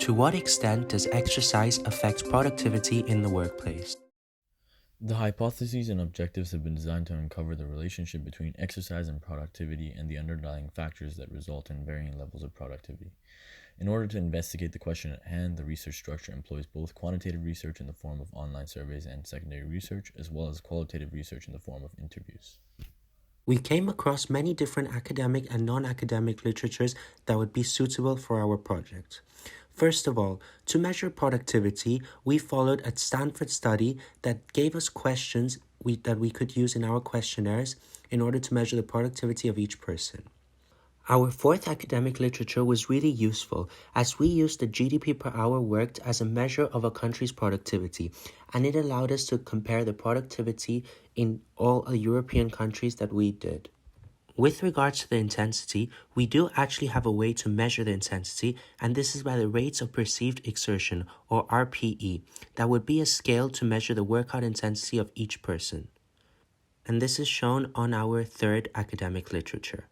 To what extent does exercise affect productivity in the workplace? The hypotheses and objectives have been designed to uncover the relationship between exercise and productivity and the underlying factors that result in varying levels of productivity. In order to investigate the question at hand, the research structure employs both quantitative research in the form of online surveys and secondary research, as well as qualitative research in the form of interviews. We came across many different academic and non-academic literatures that would be suitable for our project. First of all, to measure productivity, we followed a Stanford study that gave us questions that we could use in our questionnaires in order to measure the productivity of each person. Our fourth academic literature was really useful as we used the GDP per hour worked as a measure of a country's productivity, and it allowed us to compare the productivity in all European countries that we did. With regards to the intensity, we do actually have a way to measure the intensity, and this is by the rates of perceived exertion, or RPE. That would be a scale to measure the workout intensity of each person. And this is shown on our third academic literature.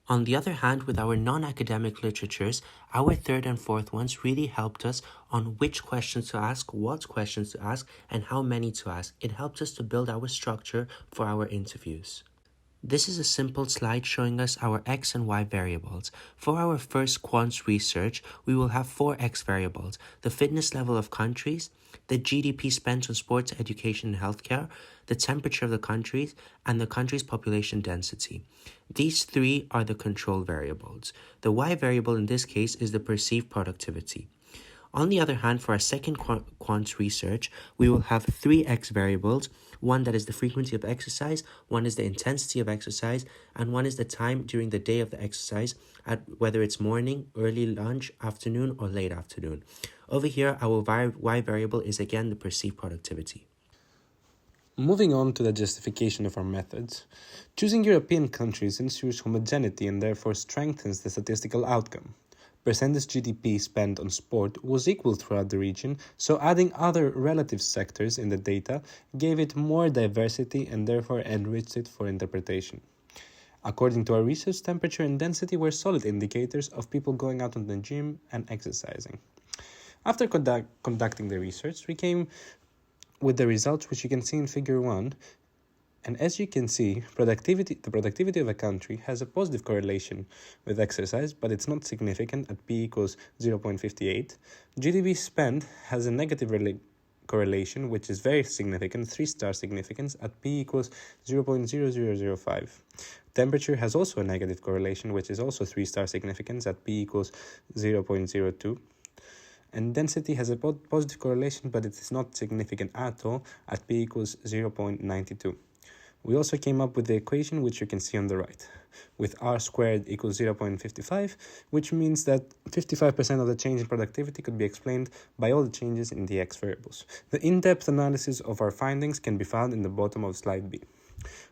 On the other hand, with our non-academic literatures, our third and fourth ones really helped us on which questions to ask, what questions to ask, and how many to ask. It helped us to build our structure for our interviews. This is a simple slide showing us our x and y variables. For our first quant research, we will have 4 x variables: the fitness level of countries, the GDP spent on sports, education, and healthcare, the temperature of the countries, and the country's population density. These 3 are the control variables. The y variable in this case is the perceived productivity. On the other hand, for our second quant research, we will have 3 x variables. One that is the frequency of exercise, one is the intensity of exercise, and one is the time during the day of the exercise, whether it's morning, early lunch, afternoon, or late afternoon. Over here, our y variable is again the perceived productivity. Moving on to the justification of our methods, choosing European countries ensures homogeneity and therefore strengthens the statistical outcome. Percentage GDP spent on sport was equal throughout the region, so adding other relative sectors in the data gave it more diversity and therefore enriched it for interpretation. According to our research, temperature and density were solid indicators of people going out on the gym and exercising. After conducting the research, we came with the results which you can see in figure 1. And as you can see, the productivity of a country has a positive correlation with exercise, but it's not significant at p equals 0.58. GDP spent has a negative correlation, which is very significant, 3-star significance, at p equals 0.0005. Temperature has also a negative correlation, which is also 3-star significance at p equals 0.02. And density has a positive correlation, but it is not significant at all at p equals 0.92. We also came up with the equation which you can see on the right, with r squared equals 0.55, which means that 55% of the change in productivity could be explained by all the changes in the x variables. The in-depth analysis of our findings can be found in the bottom of slide B.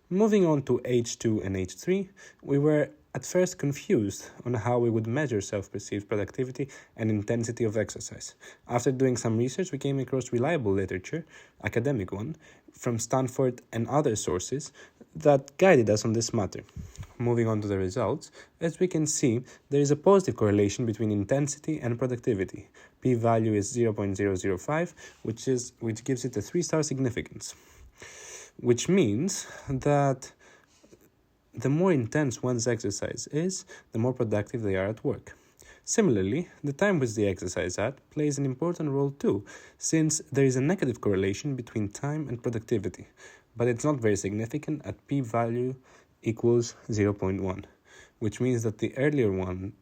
Moving on to H2 and H3, we were at first confused on how we would measure self-perceived productivity and intensity of exercise. After doing some research, we came across reliable literature, academic one, from Stanford and other sources that guided us on this matter. Moving on to the results, as we can see, there is a positive correlation between intensity and productivity. P-value is 0.005, which gives it a 3-star significance, which means that the more intense one's exercise is, the more productive they are at work. Similarly, the time which they exercise at plays an important role too, since there is a negative correlation between time and productivity, but it's not very significant at p-value equals 0.1, which means that the earlier one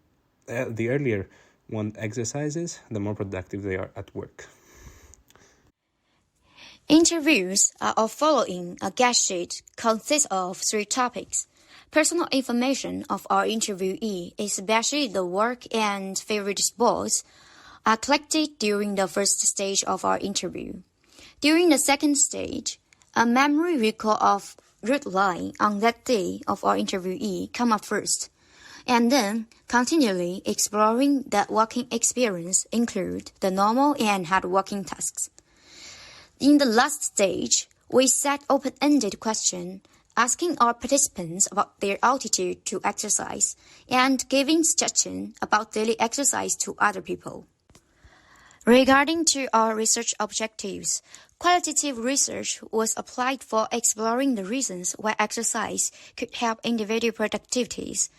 exercises, the more productive they are at work. Interviews are following a guest sheet consists of 3 topics. Personal information of our interviewee, especially the work and favorite sports, are collected during the first stage of our interview. During the second stage, a memory recall of route line on that day of our interviewee come up first, and then continually exploring that walking experience include the normal and hard walking tasks. In the last stage, we set open-ended questions asking our participants about their altitude to exercise and giving suggestions about daily exercise to other people. Regarding to our research objectives, qualitative research was applied for exploring the reasons why exercise could help individual productivities.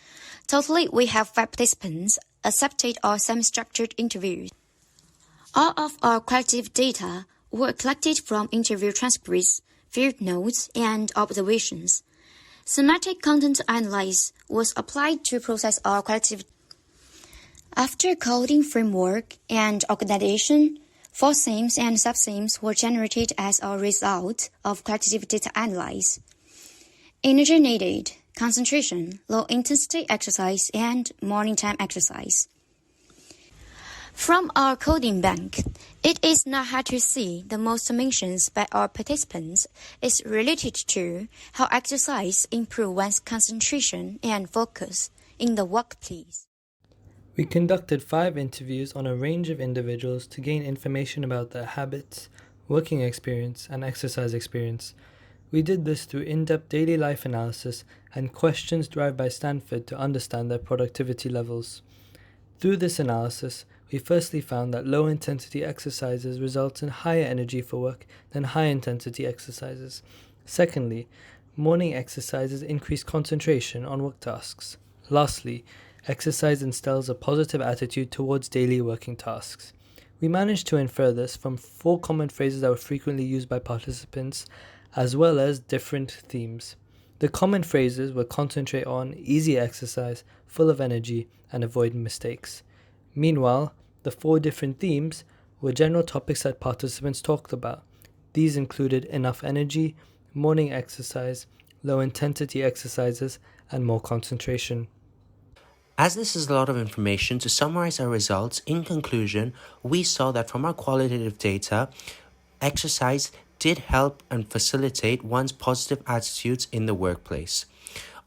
Totally, we have 5 participants accepted our semi-structured interviews. All of our qualitative data were collected from interview transcripts, field notes, and observations. Semantic content analysis was applied to process our qualitative. After coding framework and organization, 4 themes and sub-themes were generated as a result of qualitative data analysis. Energy needed, concentration, low-intensity exercise, and morning time exercise. From our coding bank, it is not hard to see the most mentions by our participants is related to how exercise improves one's concentration and focus in the workplace. We conducted 5 interviews on a range of individuals to gain information about their habits, working experience, and exercise experience. We did this through in-depth daily life analysis and questions derived by Stanford to understand their productivity levels. Through this analysis, we firstly found that low-intensity exercises result in higher energy for work than high-intensity exercises. Secondly, morning exercises increase concentration on work tasks. Lastly, exercise instills a positive attitude towards daily working tasks. We managed to infer this from 4 common phrases that were frequently used by participants, as well as different themes. The common phrases were concentrate on, easy exercise, full of energy, and avoid mistakes. Meanwhile, the 4 different themes were general topics that participants talked about. These included enough energy, morning exercise, low-intensity exercises, and more concentration. As this is a lot of information, to summarize our results, in conclusion, we saw that from our qualitative data, exercise did help and facilitate one's positive attitudes in the workplace.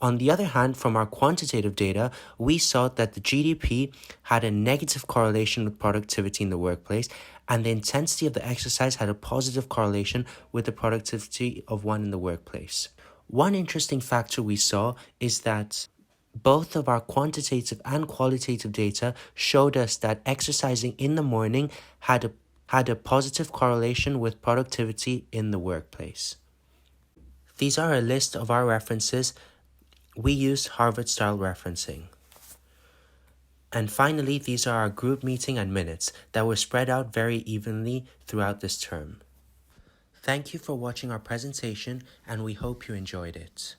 On the other hand, from our quantitative data, we saw that the GDP had a negative correlation with productivity in the workplace, and the intensity of the exercise had a positive correlation with the productivity of one in the workplace. One interesting factor we saw is that both of our quantitative and qualitative data showed us that exercising in the morning had a positive correlation with productivity in the workplace. These are a list of our references. We used Harvard-style referencing. And finally, these are our group meeting and minutes that were spread out very evenly throughout this term. Thank you for watching our presentation, and we hope you enjoyed it.